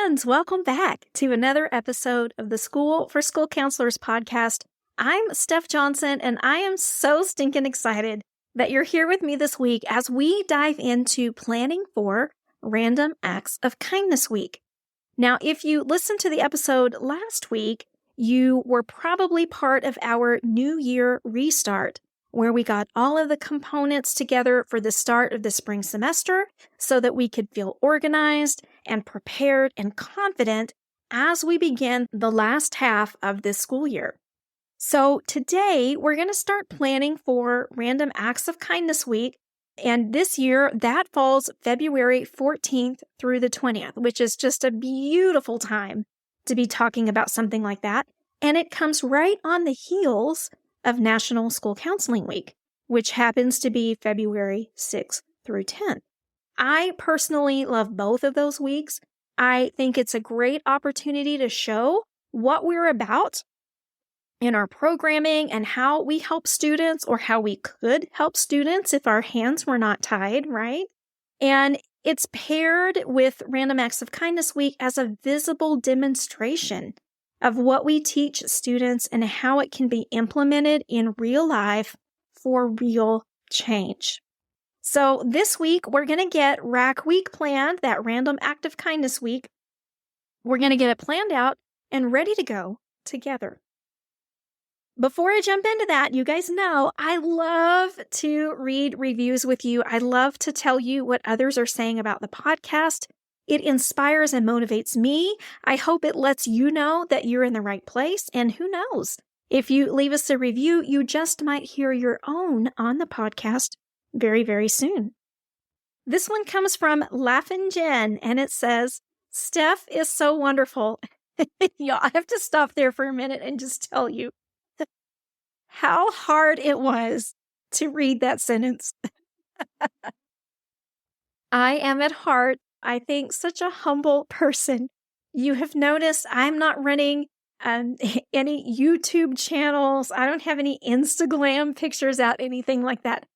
friends, welcome back to another episode of the School for School Counselors podcast. I'm Steph Johnson, and I am so stinking excited that you're here with me this week as we dive into planning for Random Acts of Kindness Week. Now, if you listened to the episode last week, you were probably part of our New Year restart, where we got all of the components together for the start of the spring semester so that we could feel organized and prepared and confident as we begin the last half of this school year. So today, we're going to start planning for Random Acts of Kindness Week. And this year, that falls February 14th through the 20th, which is just a beautiful time to be talking about something like that. And it comes right on the heels of National School Counseling Week, which happens to be February 6th through 10th. I personally love both of those weeks. I think it's a great opportunity to show what we're about in our programming and how we help students, or how we could help students if our hands were not tied, right? And it's paired with Random Acts of Kindness Week as a visible demonstration of what we teach students and how it can be implemented in real life for real change. So this week, we're going to get RAC Week planned, that Random Act of Kindness Week. We're going to get it planned out and ready to go together. Before I jump into that, you guys know I love to read reviews with you. I love to tell you what others are saying about the podcast. It inspires and motivates me. I hope it lets you know that you're in the right place. And who knows, if you leave us a review, you just might hear your own on the podcast very, very soon. This one comes from Laughin' Jen, and it says, Steph is so wonderful. Y'all, I have to stop there for a minute and just tell you how hard it was to read that sentence. I am at heart, I think, such a humble person. You have noticed I'm not running any YouTube channels. I don't have any Instagram pictures out, anything like that.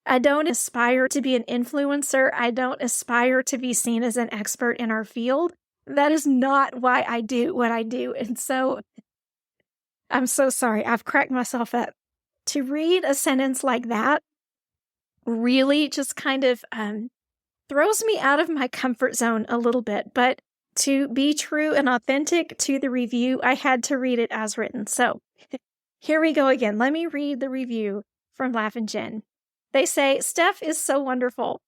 I don't aspire to be an influencer. I don't aspire to be seen as an expert in our field. That is not why I do what I do. And so I'm so sorry. I've cracked myself up. To read a sentence like that really just kind of throws me out of my comfort zone a little bit. But to be true and authentic to the review, I had to read it as written. So here we go again. Let me read the review from Laughin' Jen. They say, Steph is so wonderful.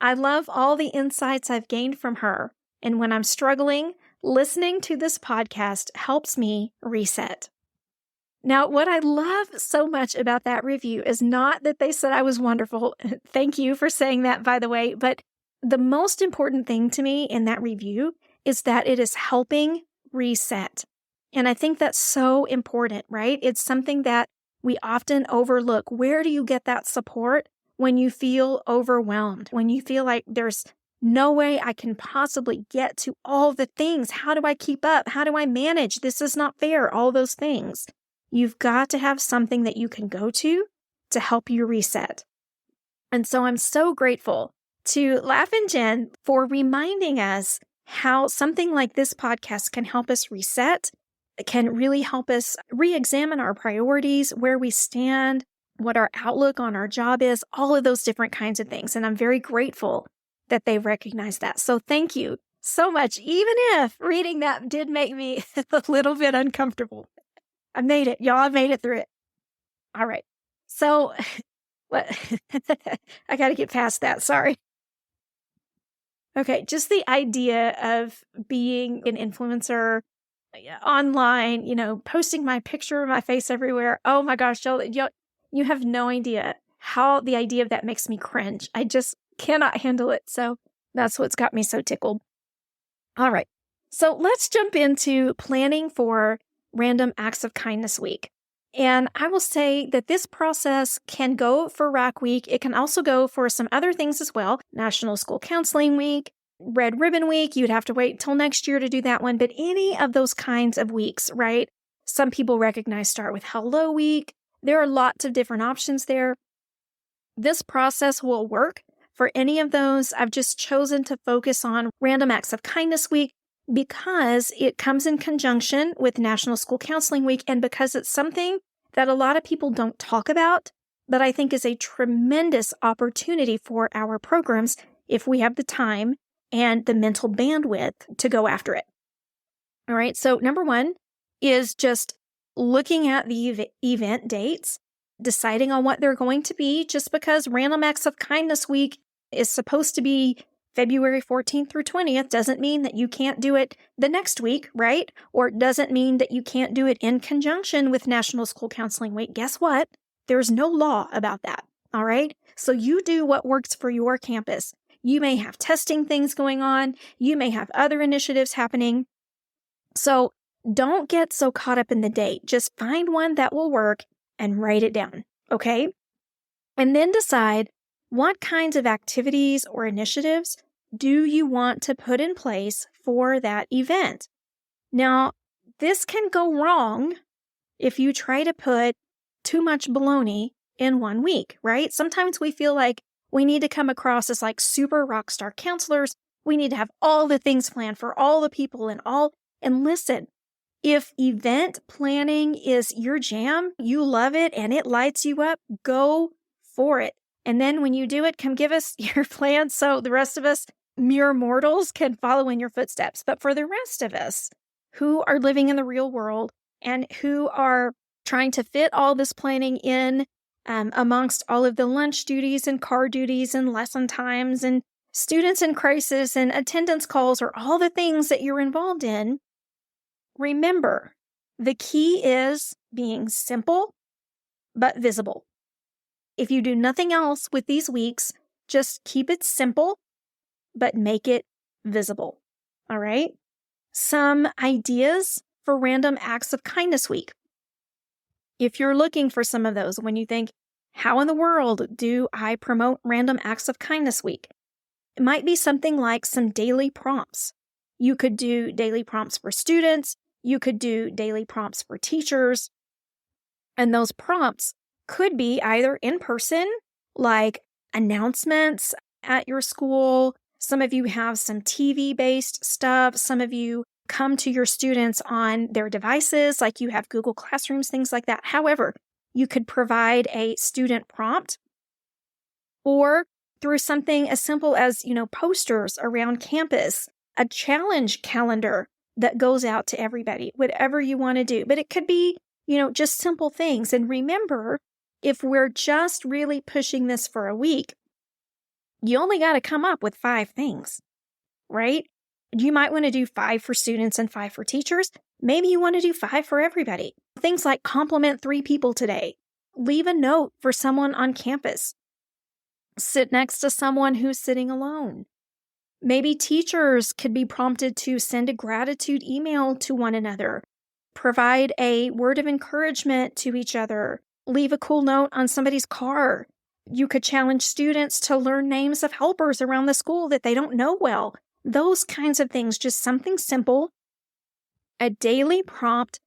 I love all the insights I've gained from her. And when I'm struggling, listening to this podcast helps me reset. Now, what I love so much about that review is not that they said I was wonderful. Thank you for saying that, by the way. But the most important thing to me in that review is that it is helping reset. And I think that's so important, right? It's something that we often overlook. Where do you get that support when you feel overwhelmed? When you feel like there's no way I can possibly get to all the things. How do I keep up? How do I manage? This is not fair. All those things. You've got to have something that you can go to help you reset. And so I'm so grateful to Laughin' Jen for reminding us how something like this podcast can help us reset, can really help us re-examine our priorities, where we stand, what our outlook on our job is, all of those different kinds of things. And I'm very grateful that they recognize that. So thank you so much, even if reading that did make me a little bit uncomfortable. I made it. Y'all, I made it through it. All right. So what? I got to get past that. Sorry. Okay. Just the idea of being an influencer online, posting my picture of my face everywhere. Oh my gosh, y'all, you have no idea how the idea of that makes me cringe. I just cannot handle it. So that's what's got me so tickled. All right. So let's jump into planning for Random Acts of Kindness Week. And I will say that this process can go for RAC Week. It can also go for some other things as well. National School Counseling Week, Red Ribbon Week. You'd have to wait till next year to do that one. But any of those kinds of weeks, right? Some people recognize Start with Hello Week. There are lots of different options there. This process will work for any of those. I've just chosen to focus on Random Acts of Kindness Week because it comes in conjunction with National School Counseling Week and because it's something that a lot of people don't talk about, but I think is a tremendous opportunity for our programs if we have the time and the mental bandwidth to go after it. All right, so number one is just looking at the event dates, deciding on what they're going to be. Just because Random Acts of Kindness Week is supposed to be February 14th through 20th doesn't mean that you can't do it the next week, right? Or it doesn't mean that you can't do it in conjunction with National School Counseling Week. Guess what? There's no law about that, all right? So you do what works for your campus. You may have testing things going on. You may have other initiatives happening. So don't get so caught up in the date. Just find one that will work and write it down, okay? And then decide what kinds of activities or initiatives do you want to put in place for that event. Now, this can go wrong if you try to put too much baloney in 1 week, right? Sometimes we feel like we need to come across as like super rock star counselors. We need to have all the things planned for all the people and listen, if event planning is your jam, you love it and it lights you up, go for it. And then when you do it, come give us your plan so the rest of us mere mortals can follow in your footsteps. But for the rest of us who are living in the real world and who are trying to fit all this planning in amongst all of the lunch duties and car duties and lesson times and students in crisis and attendance calls or all the things that you're involved in, remember, the key is being simple but visible. If you do nothing else with these weeks, just keep it simple but make it visible. All right? Some ideas for Random Acts of Kindness Week. If you're looking for some of those, when you think, how in the world do I promote Random Acts of Kindness Week? It might be something like some daily prompts. You could do daily prompts for students. You could do daily prompts for teachers. And those prompts could be either in person, like announcements at your school. Some of you have some TV-based stuff. Some of you come to your students on their devices, like you have Google Classrooms, things like that. However, you could provide a student prompt or through something as simple as, posters around campus, a challenge calendar that goes out to everybody, whatever you want to do. But it could be, just simple things. And remember, if we're just really pushing this for a week, you only got to come up with 5 things, right? You might want to do 5 for students and 5 for teachers. Maybe you want to do 5 for everybody. Things like compliment 3 people today. Leave a note for someone on campus. Sit next to someone who's sitting alone. Maybe teachers could be prompted to send a gratitude email to one another. Provide a word of encouragement to each other. Leave a cool note on somebody's car. You could challenge students to learn names of helpers around the school that they don't know well. Those kinds of things, just something simple, a daily prompt,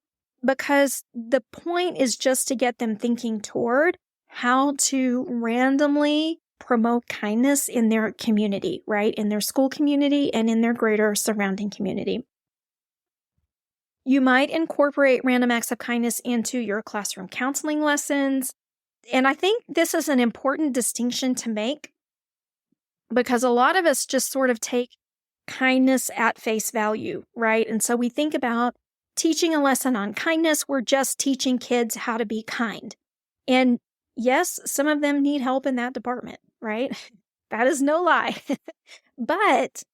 because the point is just to get them thinking toward how to randomly promote kindness in their community, right? In their school community and in their greater surrounding community. You might incorporate Random Acts of Kindness into your classroom counseling lessons. And I think this is an important distinction to make because a lot of us just sort of take kindness at face value, right? And so we think about teaching a lesson on kindness, we're just teaching kids how to be kind. And yes, some of them need help in that department, right? That is no lie. But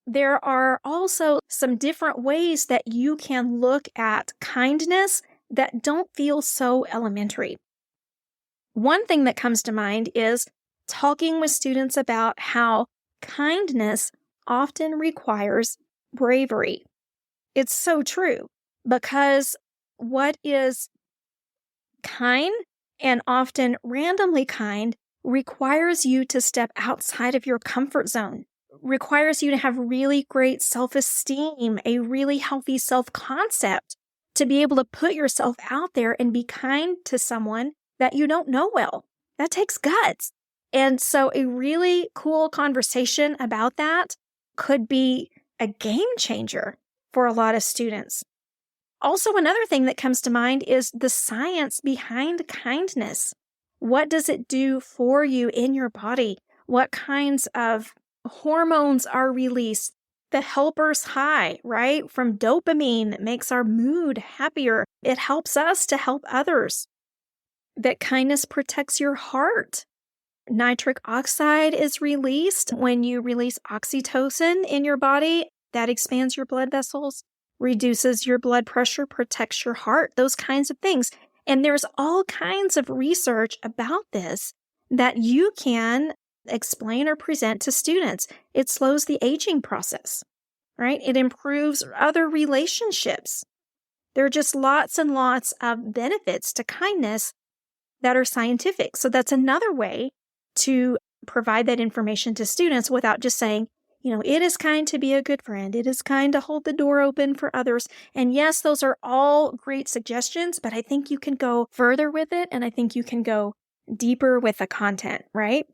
there are also some different ways that you can look at kindness that don't feel so elementary. One thing that comes to mind is talking with students about how kindness often requires bravery. It's so true because what is kind and often randomly kind requires you to step outside of your comfort zone, requires you to have really great self-esteem, a really healthy self-concept to be able to put yourself out there and be kind to someone that you don't know well. That takes guts. And so a really cool conversation about that could be a game changer for a lot of students. Also, another thing that comes to mind is the science behind kindness. What does it do for you in your body? What kinds of hormones are released? The helper's high, right? From dopamine that makes our mood happier. It helps us to help others. That kindness protects your heart. Nitric oxide is released when you release oxytocin in your body. That expands your blood vessels, reduces your blood pressure, protects your heart, those kinds of things. And there's all kinds of research about this that you can explain or present to students. It slows the aging process, right? It improves other relationships. There are just lots and lots of benefits to kindness that are scientific. So that's another way to provide that information to students without just saying, it is kind to be a good friend. It is kind to hold the door open for others. And yes, those are all great suggestions, but I think you can go further with it. And I think you can go deeper with the content, right?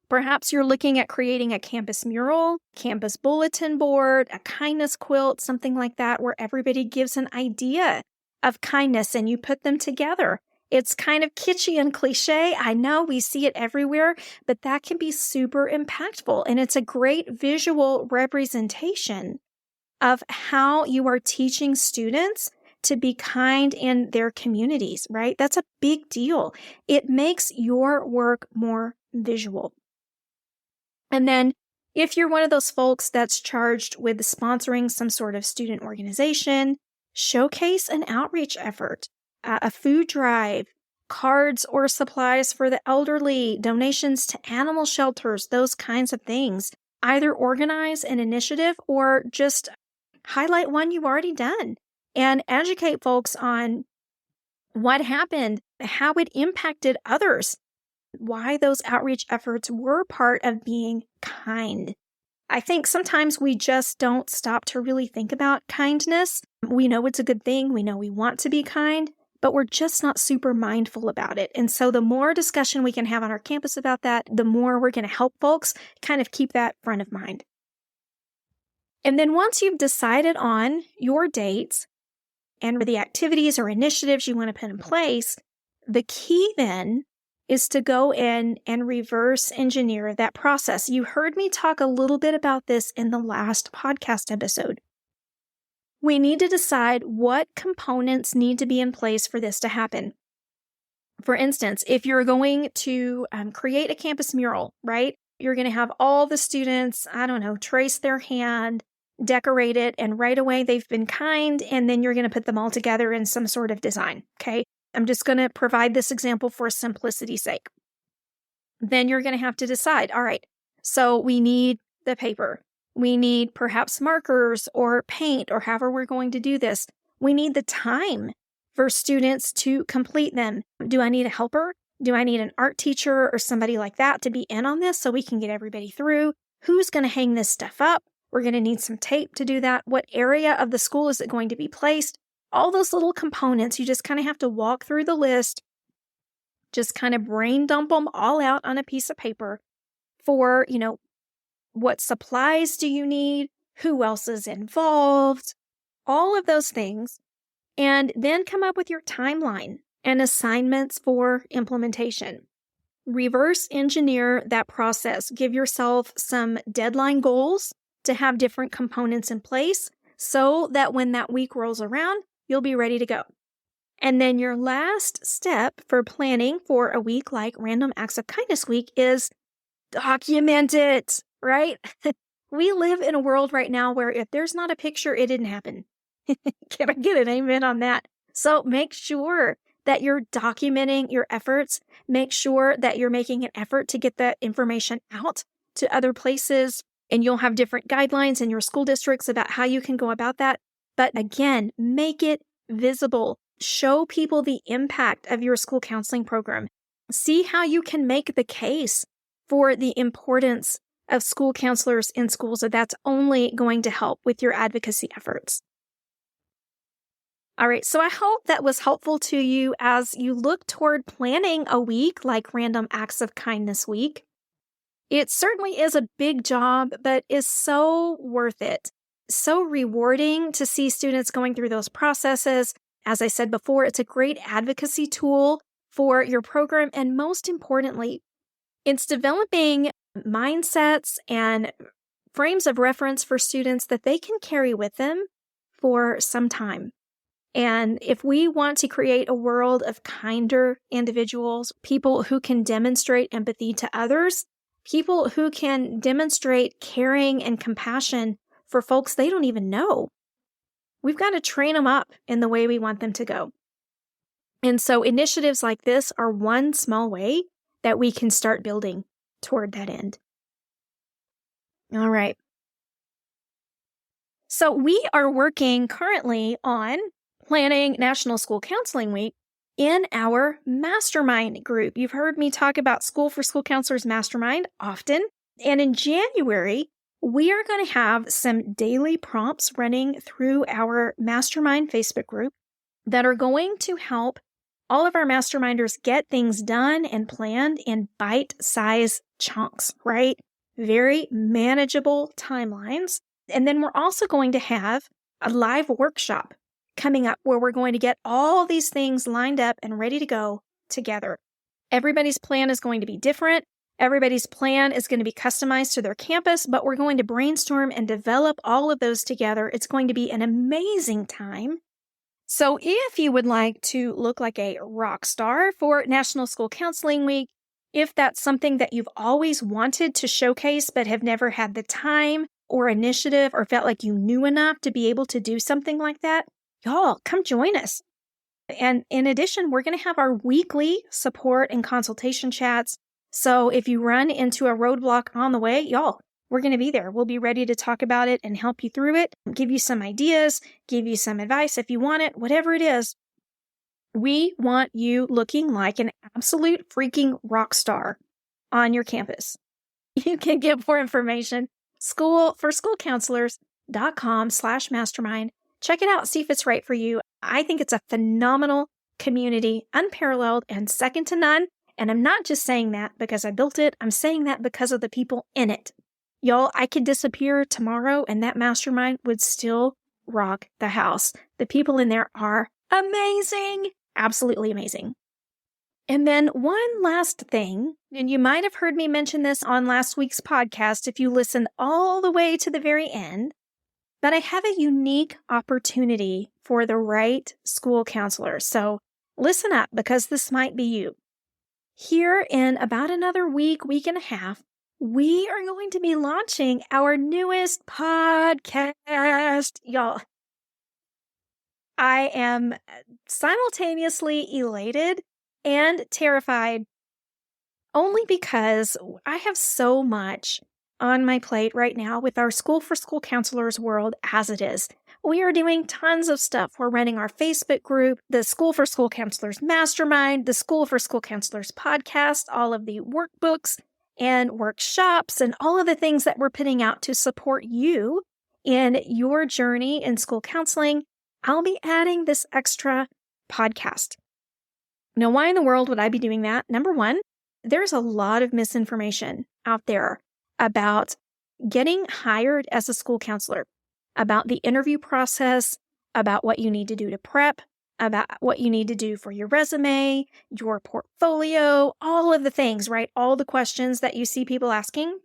Perhaps you're looking at creating a campus mural, campus bulletin board, a kindness quilt, something like that, where everybody gives an idea of kindness and you put them together. It's kind of kitschy and cliche. I know we see it everywhere, but that can be super impactful. And it's a great visual representation of how you are teaching students to be kind in their communities, right? That's a big deal. It makes your work more visual. And then if you're one of those folks that's charged with sponsoring some sort of student organization, showcase an outreach effort, a food drive, cards or supplies for the elderly, donations to animal shelters, those kinds of things. Either organize an initiative or just highlight one you've already done and educate folks on what happened, how it impacted others, why those outreach efforts were part of being kind. I think sometimes we just don't stop to really think about kindness. We know it's a good thing. We know we want to be kind, but we're just not super mindful about it. And so the more discussion we can have on our campus about that, the more we're going to help folks kind of keep that front of mind. And then once you've decided on your dates and the activities or initiatives you want to put in place, the key then is to go in and reverse engineer that process. You heard me talk a little bit about this in the last podcast episode. We need to decide what components need to be in place for this to happen. For instance, if you're going to create a campus mural, right? You're going to have all the students, trace their hand, decorate it, and right away they've been kind, and then you're going to put them all together in some sort of design, okay? I'm just going to provide this example for simplicity's sake. Then you're going to have to decide, all right, so we need the paper. We need perhaps markers or paint or however we're going to do this. We need the time for students to complete them. Do I need a helper? Do I need an art teacher or somebody like that to be in on this so we can get everybody through? Who's going to hang this stuff up? We're going to need some tape to do that. What area of the school is it going to be placed? All those little components, you just kind of have to walk through the list, just kind of brain dump them all out on a piece of paper for, what supplies do you need? Who else is involved? All of those things. And then come up with your timeline and assignments for implementation. Reverse engineer that process. Give yourself some deadline goals to have different components in place so that when that week rolls around, you'll be ready to go. And then your last step for planning for a week like Random Acts of Kindness Week is document it, right? We live in a world right now where if there's not a picture, it didn't happen. Can I get an amen on that? So make sure that you're documenting your efforts. Make sure that you're making an effort to get that information out to other places. And you'll have different guidelines in your school districts about how you can go about that. But again, make it visible. Show people the impact of your school counseling program. See how you can make the case for the importance of school counselors in schools. So that's only going to help with your advocacy efforts. All right, so I hope that was helpful to you as you look toward planning a week like Random Acts of Kindness Week. It certainly is a big job, but is so worth it. So rewarding to see students going through those processes. As I said before, it's a great advocacy tool for your program. And most importantly, it's developing mindsets and frames of reference for students that they can carry with them for some time. And if we want to create a world of kinder individuals, people who can demonstrate empathy to others, people who can demonstrate caring and compassion for folks they don't even know, we've got to train them up in the way we want them to go. And so initiatives like this are one small way that we can start building toward that end. All right. So we are working currently on planning National School Counseling Week in our mastermind group. You've heard me talk about School for School Counselors Mastermind often. And in January, we are going to have some daily prompts running through our mastermind Facebook group that are going to help all of our masterminders get things done and planned in bite-sized chunks, right? Very manageable timelines. And then we're also going to have a live workshop coming up where we're going to get all these things lined up and ready to go together. Everybody's plan is going to be different. Everybody's plan is going to be customized to their campus, but we're going to brainstorm and develop all of those together. It's going to be an amazing time. So if you would like to look like a rock star for National School Counseling Week, if that's something that you've always wanted to showcase but have never had the time or initiative or felt like you knew enough to be able to do something like that, y'all, come join us. And in addition, we're going to have our weekly support and consultation chats. So if you run into a roadblock on the way, y'all, we're going to be there. We'll be ready to talk about it and help you through it, give you some ideas, give you some advice if you want it, whatever it is. We want you looking like an absolute freaking rock star on your campus. You can get more information, schoolforschoolcounselors.com/mastermind. Check it out, see if it's right for you. I think it's a phenomenal community, unparalleled and second to none. And I'm not just saying that because I built it. I'm saying that because of the people in it. Y'all, I could disappear tomorrow and that mastermind would still rock the house. The people in there are amazing, absolutely amazing. And then one last thing, and you might have heard me mention this on last week's podcast if you listened all the way to the very end, but I have a unique opportunity for the right school counselor. So listen up because this might be you. Here in about another week, week and a half, we are going to be launching our newest podcast. Y'all, I am simultaneously elated and terrified only because I have so much on my plate right now with our School for School Counselors world as it is. We are doing tons of stuff. We're running our Facebook group, the School for School Counselors Mastermind, the School for School Counselors podcast, all of the workbooks and workshops, and all of the things that we're putting out to support you in your journey in school counseling. I'll be adding this extra podcast. Now, why in the world would I be doing that? Number one, there's a lot of misinformation out there about getting hired as a school counselor, about the interview process, about what you need to do to prep, about what you need to do for your resume, your portfolio, all of the things, right? All the questions that you see people asking.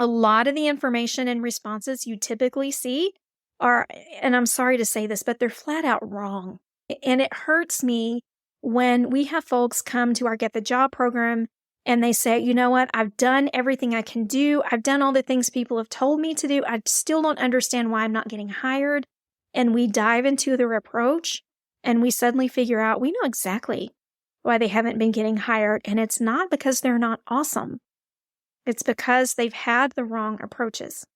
A lot of the information and responses you typically see are, and I'm sorry to say this, but they're flat out wrong. And it hurts me when we have folks come to our Get the Job program and they say, you know what, I've done everything I can do. I've done all the things people have told me to do. I still don't understand why I'm not getting hired. And we dive into the reproach and we suddenly figure out we know exactly why they haven't been getting hired. And it's not because they're not awesome. It's because they've had the wrong approaches.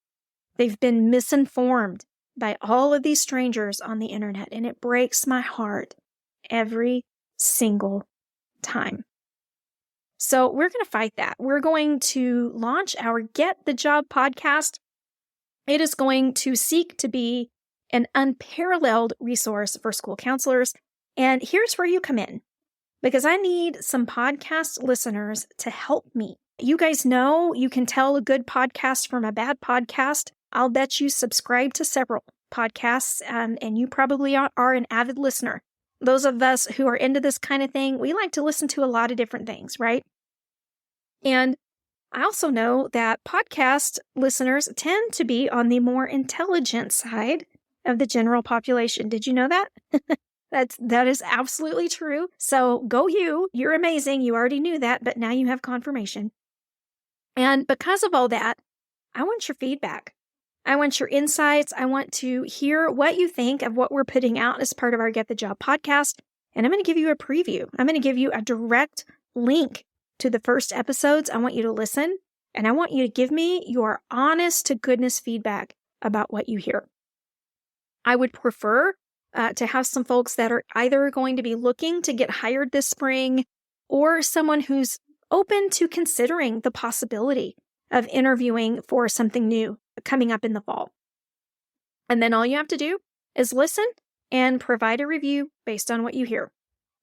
They've been misinformed by all of these strangers on the internet. And it breaks my heart every single time. So we're going to fight that. We're going to launch our Get the Job podcast. It is going to seek to be an unparalleled resource for school counselors. And here's where you come in, because I need some podcast listeners to help me. You guys know you can tell a good podcast from a bad podcast. I'll bet you subscribe to several podcasts, and you probably are an avid listener. Those of us who are into this kind of thing, we like to listen to a lot of different things, right? And I also know that podcast listeners tend to be on the more intelligent side of the general population. Did you know that? That is absolutely true. So go you. You're amazing. You already knew that, but now you have confirmation. And because of all that, I want your feedback. I want your insights. I want to hear what you think of what we're putting out as part of our Get the Job podcast. And I'm going to give you a preview. I'm going to give you a direct link to the first episodes. I want you to listen, and I want you to give me your honest to goodness feedback about what you hear. I would prefer to have some folks that are either going to be looking to get hired this spring, or someone who's open to considering the possibility of interviewing for something new coming up in the fall. And then all you have to do is listen and provide a review based on what you hear.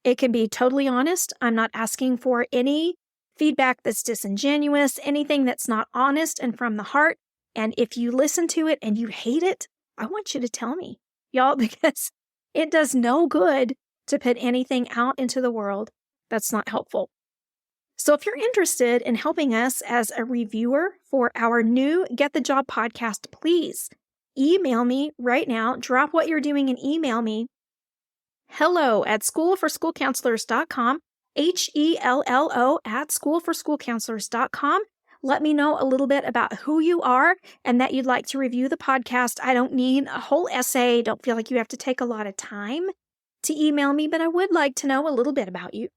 It can be totally honest. I'm not asking for any feedback that's disingenuous, anything that's not honest and from the heart. And if you listen to it and you hate it, I want you to tell me, y'all, because it does no good to put anything out into the world that's not helpful. So if you're interested in helping us as a reviewer for our new Get the Job podcast, please email me right now. Drop what you're doing and email me. hello@schoolforschoolcounselors.com, HELLO@schoolforschoolcounselors.com. Let me know a little bit about who you are and that you'd like to review the podcast. I don't need a whole essay. Don't feel like you have to take a lot of time to email me, but I would like to know a little bit about you.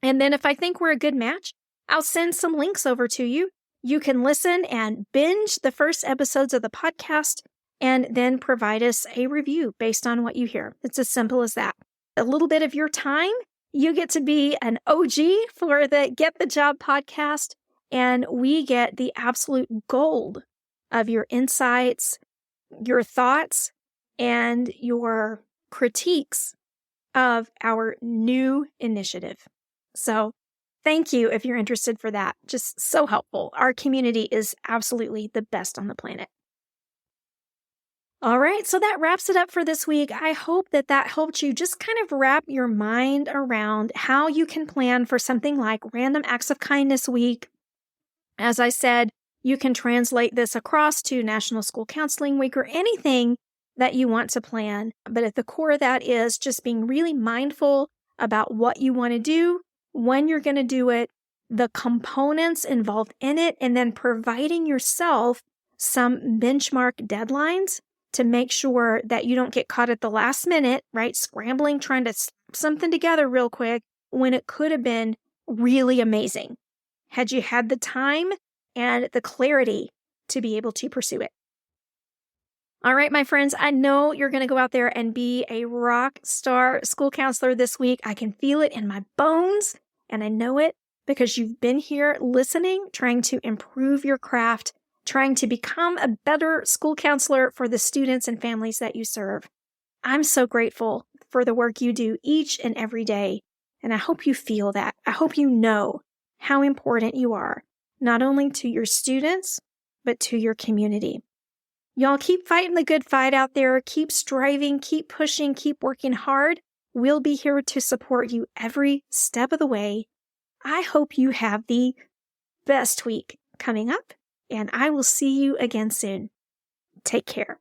And then if I think we're a good match, I'll send some links over to you. You can listen and binge the first episodes of the podcast and then provide us a review based on what you hear. It's as simple as that. A little bit of your time, you get to be an OG for the Get the Job podcast, and we get the absolute gold of your insights, your thoughts, and your critiques of our new initiative. So thank you if you're interested for that. Just so helpful. Our community is absolutely the best on the planet. All right, so that wraps it up for this week. I hope that helped you just kind of wrap your mind around how you can plan for something like Random Acts of Kindness Week. As I said, you can translate this across to National School Counseling Week or anything that you want to plan. But at the core of that is just being really mindful about what you want to do, when you're going to do it, the components involved in it, and then providing yourself some benchmark deadlines to make sure that you don't get caught at the last minute, right? Scrambling, trying to slap something together real quick when it could have been really amazing had you had the time and the clarity to be able to pursue it. All right, my friends, I know you're going to go out there and be a rock star school counselor this week. I can feel it in my bones, and I know it because you've been here listening, trying to improve your craft, trying to become a better school counselor for the students and families that you serve. I'm so grateful for the work you do each and every day, and I hope you feel that. I hope you know how important you are, not only to your students, but to your community. Y'all keep fighting the good fight out there. Keep striving, keep pushing, keep working hard. We'll be here to support you every step of the way. I hope you have the best week coming up, and I will see you again soon. Take care.